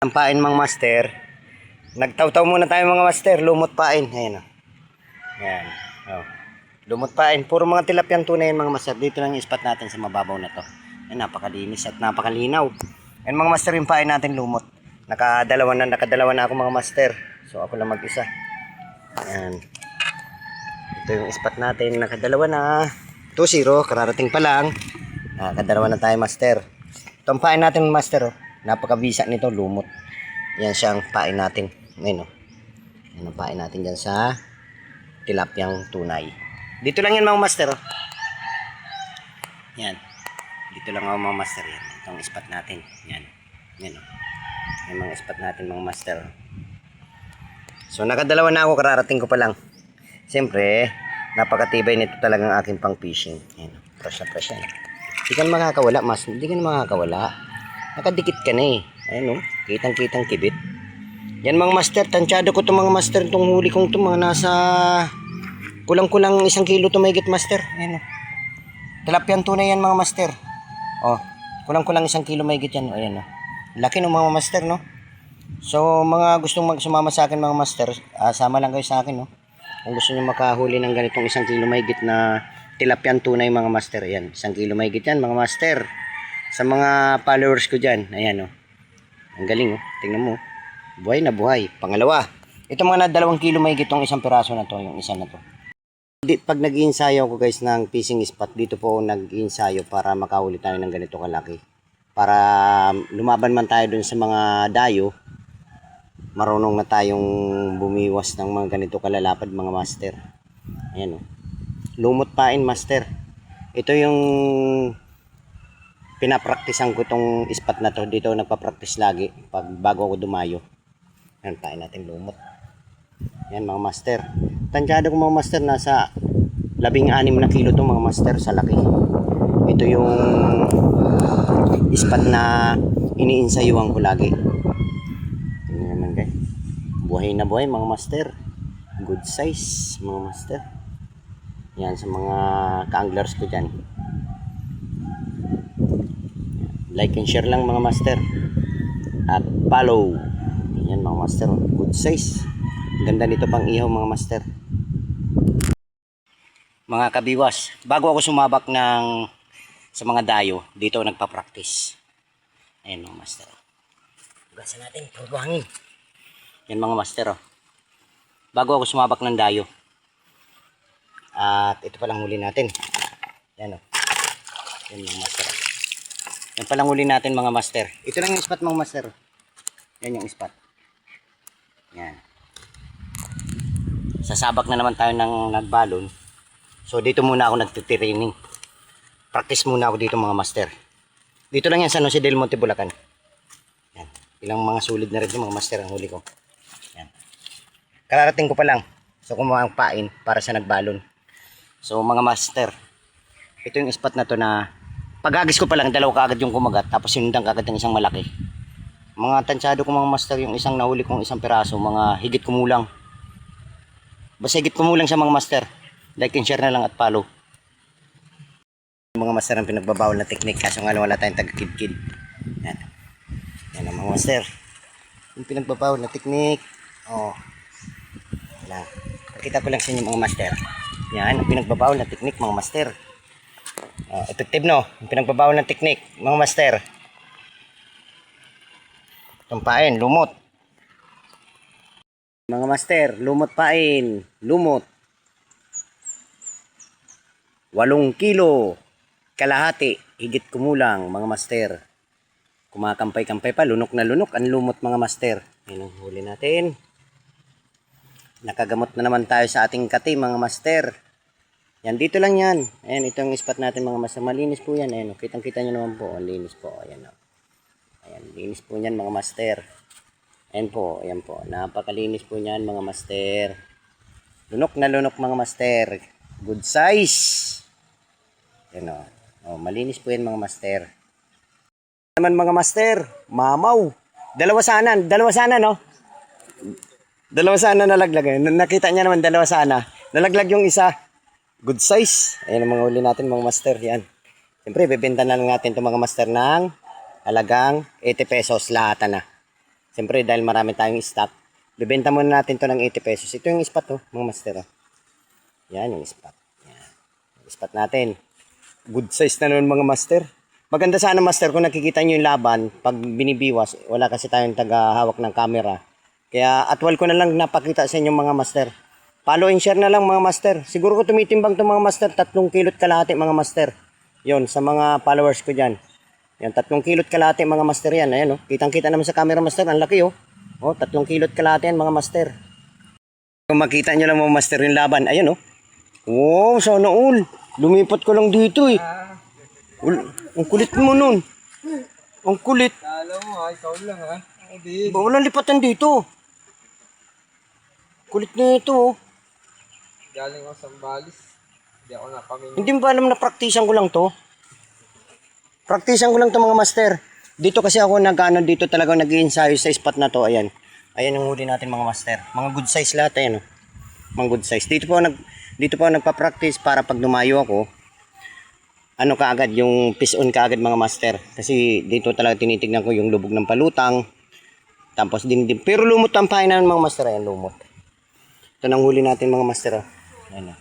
Ang pain mga master. Nagtaw-taw muna tayo mga master. Lumot pain. Ayan o. Ayan. Oh. Lumot pain. Puro mga tilapyang tunay yan mga master. Dito lang yung spot natin sa mababaw na to. Ayan, napakalinis at napakalinaw. Ayan mga master, yung pain natin lumot. Nakadalawa na ako mga master. So ako lang mag-isa. Ayan. Ito yung spot natin. Nakadalawa na. 2-0. Kararating pa lang. Nakadalawa na tayo master. Itong pain natin master oh. Napakabisa nito, lumot. Yan siya ang pain natin. Ngayon, oh. Yan ang pain natin dyan sa tilapyang tunay. Dito lang yan mga master. Oh. Yan. Dito lang mga master. Yan. Itong spot natin. Yan. Yan. Oh. Yan mga spot natin mga master. So nakadalawa na ako, kararating ko pa lang. Siyempre, napakatibay nito talagang aking pang fishing. Yan. Fresh na fresh yan. Hindi ka na makakawala, mas. Hindi ka na makakawala. Nakadikit ka na eh. Ayan o. Kitang-kitang kibit. Yan mga master. Tansyado ko itong mga master. Itong huli kong ito. Mga nasa kulang-kulang 1 kilo ito mahigit master. Ayan o. Tilapyan tunay yan mga master. O. Kulang-kulang 1 kilo mahigit yan. Ayan o. Laki ng mga master no. So mga gustong sumama sa akin mga master. Sama lang kayo sa akin no. Kung gusto nyo makahuli ng ganitong 1 kilo mahigit na tilapyan tunay mga master. Ayan. 1 kilo mahigit yan mga master. Sa mga followers ko dyan, ayan o. Ang galing o, tingnan mo. Buhay na buhay. Pangalawa, ito mga na 2 kilo may gitong 1 piraso na to, yung isa na to. Pag nag-iinsayo ko guys ng fishing spot, dito po nag-iinsayo para makahuli tayo ng ganito kalaki. Para lumaban man tayo dun sa mga dayo, marunong na tayong bumiwas ng mga ganito kalalapad mga master. Ayan o. Lumot pain master. Ito yung pinapraktisan ko itong spot na to. Dito nagpa-practice lagi pag bago ako dumayo. Yan, pain natin lumot. Yan mga master. Tansyado ko mga master, nasa 16 na kilo itong mga master sa laki. Ito yung spot na iniinsayuhan ko lagi. Tingnan naman guys. Buhay na buhay mga master. Good size mga master. Yan sa mga ka-anglers ko dyan. Like and share lang mga master. At follow. Yan mga master. Good size. Ganda nito pang ihaw mga master. Mga kabiwas. Bago ako sumabak sa mga dayo, dito ako nagpa-practice. Ayan mga master. Hugasan natin. Puro hangin. Yan mga master. Bago ako sumabak ng dayo. At ito palang huli natin. Yan o. Yan mga master. Yan palang huli natin mga master. Ito lang yung spot mga master. Yan yung spot. Yan. Sasabak na naman tayo ng nagbalon. So dito muna ako nagtitraining. Practice muna ako dito mga master. Dito lang yan sa San Jose del Monte, Bulacan. Yan. Ilang mga sulit na rin yung mga master ang huli ko. Yan. Kararating ko pa lang. So kumuha ang pain para sa nagbalon. So mga master. Ito yung spot na to na pag-agis ko pa lang, 2 kaagad yung kumagat, tapos sinundan kaagad ng isang malaki. Mga tansyado ko mga master, yung isang nahuli kong 1 piraso, mga higit kumulang. Basta higit kumulang siya mga master. Like and share na lang at follow. Mga master ang pinagbabawal na teknik, kaso nga wala tayong taga-kid-kid. Yan. Yan ang mga master. Yung pinagbabawal na teknik. Oh. Yan. Pakita ko lang sa inyo mga master. Yan, ang pinagbabawal na teknik mga master. Effective no, yung pinagbabawal ng teknik mga master. Itong pain, lumot mga master, lumot pain, lumot 8 kilo kalahati, higit kumulang mga master. Kumakampay-kampay pa, lunok na lunok ang lumot mga master. Yan ang huli natin. Nakagamot na naman tayo sa ating kati mga master. Yan, dito lang yan. Ayan, ito ang spot natin mga master. Malinis po yan. Ayan, kitang-kita nyo naman po. Ang linis po. Ayan, ayan, linis po yan mga master. Ayan po, ayan po. Napakalinis po yan mga master. Lunok na lunok mga master. Good size. Ayan o. Malinis po yan mga master. Naman mga master, mamaw. Dalawa sana no? Dalawa sana nalaglag. Nakita niya naman 2 sana. Nalaglag yung isa. Good size. Ayan ang mga huli natin mga master. Yan. Siyempre, bibenta na lang natin itong mga master ng halagang 80 pesos lahat na. Siyempre, dahil marami tayong stock, bibenta muna natin to ng 80 pesos. Ito yung spot, oh, mga master. Oh. Yan yung spot. Yan. Yung spot natin. Good size na nun, mga master. Maganda sana, master, kung nakikita nyo yung laban, pag binibiwas, wala kasi tayong taga-hawak ng camera. Kaya atwal ko na lang napakita sa inyo, mga master. Follow and share na lang, mga master. Siguro ko tumitimbang to, mga master, 3 kilot kalahati, mga master. Yon sa mga followers ko dyan. Yan, 3 kilot kalahati, mga master yan. Ayan, oh. Kitang-kita naman sa camera, master. Ang laki, oh. Oh, 3 kilot kalahati yan, mga master. Kung makita nyo lang, mga master, yung laban. Ayan, oh. Wow, sana all. Lumipat ko lang dito, eh. Ang kulit mo nun. Ang kulit. Alam mo ha, ikaw lang ha. Ako din. Ba, walang lipatan dito. Kulit na ito, oh. Galing ako sa Balis. Hindi ako napamin. Hindi mo ba alam na praktisan ko lang to? Praktisan ko lang to, mga master. Dito kasi ako dito talaga nag-i-ensayo sa spot na to. Ayan. Ayan yung huli natin, mga master. Mga good size lahat, ayan, oh. Mga good size. Dito po ako nagpa-practice para pag dumayo ako, ano kaagad, yung piss on kaagad, mga master. Kasi dito talaga tinitignan ko yung lubog ng palutang. Tapos dimdim. Pero lumot ang pain namin, mga master. Ayan, lumot. Ito nang huli natin, mga master. Oh. Ayan, oh.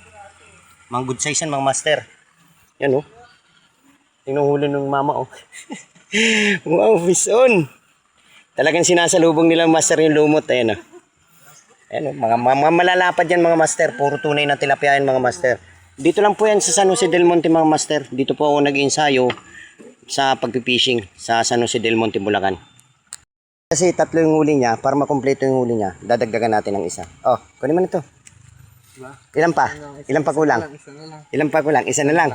Mga good size yan, mga master. Yan, oh. Tingnan huli ng mama, oh. Wow, fish on. Talagang sinasalubong nila, master, yung lumot. Ayan, oh. Ayan, oh. Mga malalapad yan, mga master. Puro tunay na tilapia yan, mga master. Dito lang po yan sa San Jose del Monte, mga master. Dito po ako nag-ensayo sa pagpipishing sa San Jose del Monte, Bulacan. Kasi 3 yung huli niya, para makumpleto yung huli niya, dadagdagan natin ng isa. Oh, kunin mo na ito. Diba? Ilan pa? Ilan pa kulang? Isa na lang. Ilan pa kulang? Isa na lang.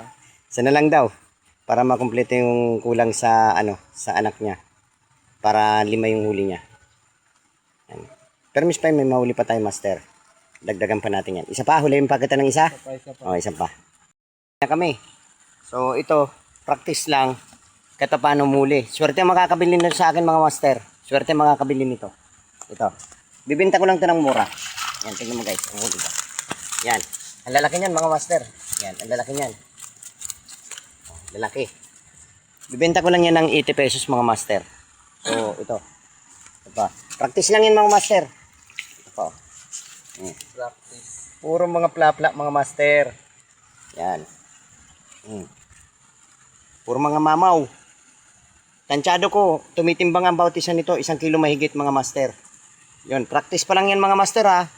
Isa na lang daw. Para makumpleto yung kulang sa sa anak niya. Para 5 yung huli niya. Yan. Pero miss pa, may mahuli pa tayo, master. Dagdagan pa natin yan. Isa pa, huliin pa kita ng isa. Isa pa. Oh, isa pa. Na kami. So ito, practice lang. Kata paano muli. Swerte ang makakabili nito sa akin, mga master. Swerte ang makakabili nito. Ito. Bibenta ko lang ito ng mura. Yan, tingnan mo guys. Ang huli ko. Yan. Ang lalaki niyan, mga master. Yan, ang lalaki niyan. Oh, lalaki. Bibenta ko lang yan ng 80 pesos, mga master. So, ito. Ito pa. Practice lang yan, mga master. Ito pa. Practice. Puro mga plap-plap, mga master. Yan. Puro mga mamaw. Tansyado ko, tumitimbang ang bautisan nito, 1 kilo mahigit, mga master. Yun, practice pa lang yan, mga master, ha.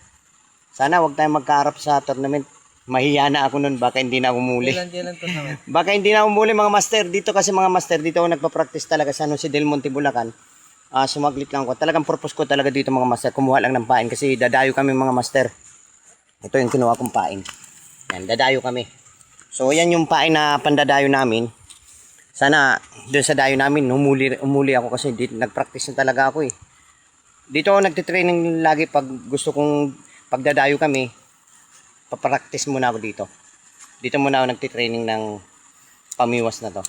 Sana wag tayong magkaharap sa tournament. Mahiya na ako nun, baka hindi na ako muli. Kailan to naman? Baka hindi na ako muli, mga master. Dito kasi, mga master, dito ako nagpa-practice talaga sa San Jose del Monte, Bulacan. Sumaglit lang ko. Talagang purpose ko talaga dito, mga master. Kumuha lang ng pain kasi dadayo kami, mga master. Ito yung kinuha kong pain. Yan, dadayo kami. So, yan yung pain na pandadayo namin. Sana doon sa dayo namin umuli ako kasi dito nagpractice na talaga ako, eh. Dito ako nagtitraining lagi pag gusto kong pagdadayo kami. Papractice muna ako dito. Dito muna ako nagtitraining ng pamiwas na to.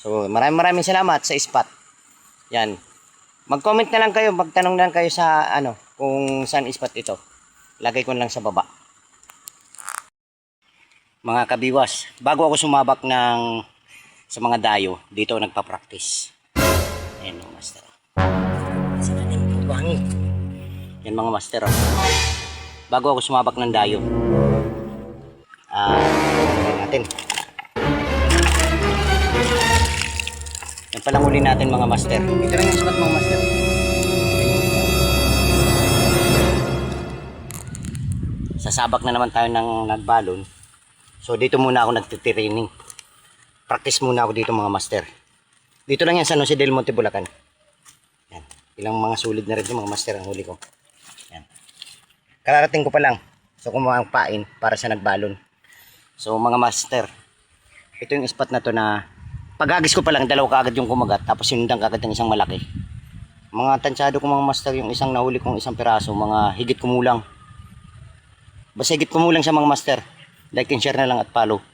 So, maraming salamat sa spot. Yan. Mag-comment na lang kayo, magtanong na lang kayo sa kung saan spot ito. Lagay ko lang sa baba. Mga kabiwas, bago ako sumabak sa mga dayo, dito ako nagpa-practice. Ayan, mga master. Saan natin buwangin? Yan, mga master. Bago ako sumabak ng dayo. Natin. Yan palang huli natin, mga master. Dito lang yung spot, mga master. Sasabak na naman tayo ng nagbalon. So dito muna ako nagtitraining. Practice muna ako dito, mga master. Dito lang yan sa San Jose del Monte, Bulacan. Yan. Ilang mga sulit na rin yung mga master ang huli ko. Yan. Kararating ko pa lang. So kumuha ang pain para sa nagbalon. So mga master, ito yung spot na to na pagagis ko pa lang, 2 kaagad yung kumagat. Tapos sinundan kaagad ng isang malaki. Mga tansyado ko, mga master, yung isang nahuli kong isang piraso, mga higit kumulang. Basta higit kumulang siya, mga master. Like and share na lang at follow.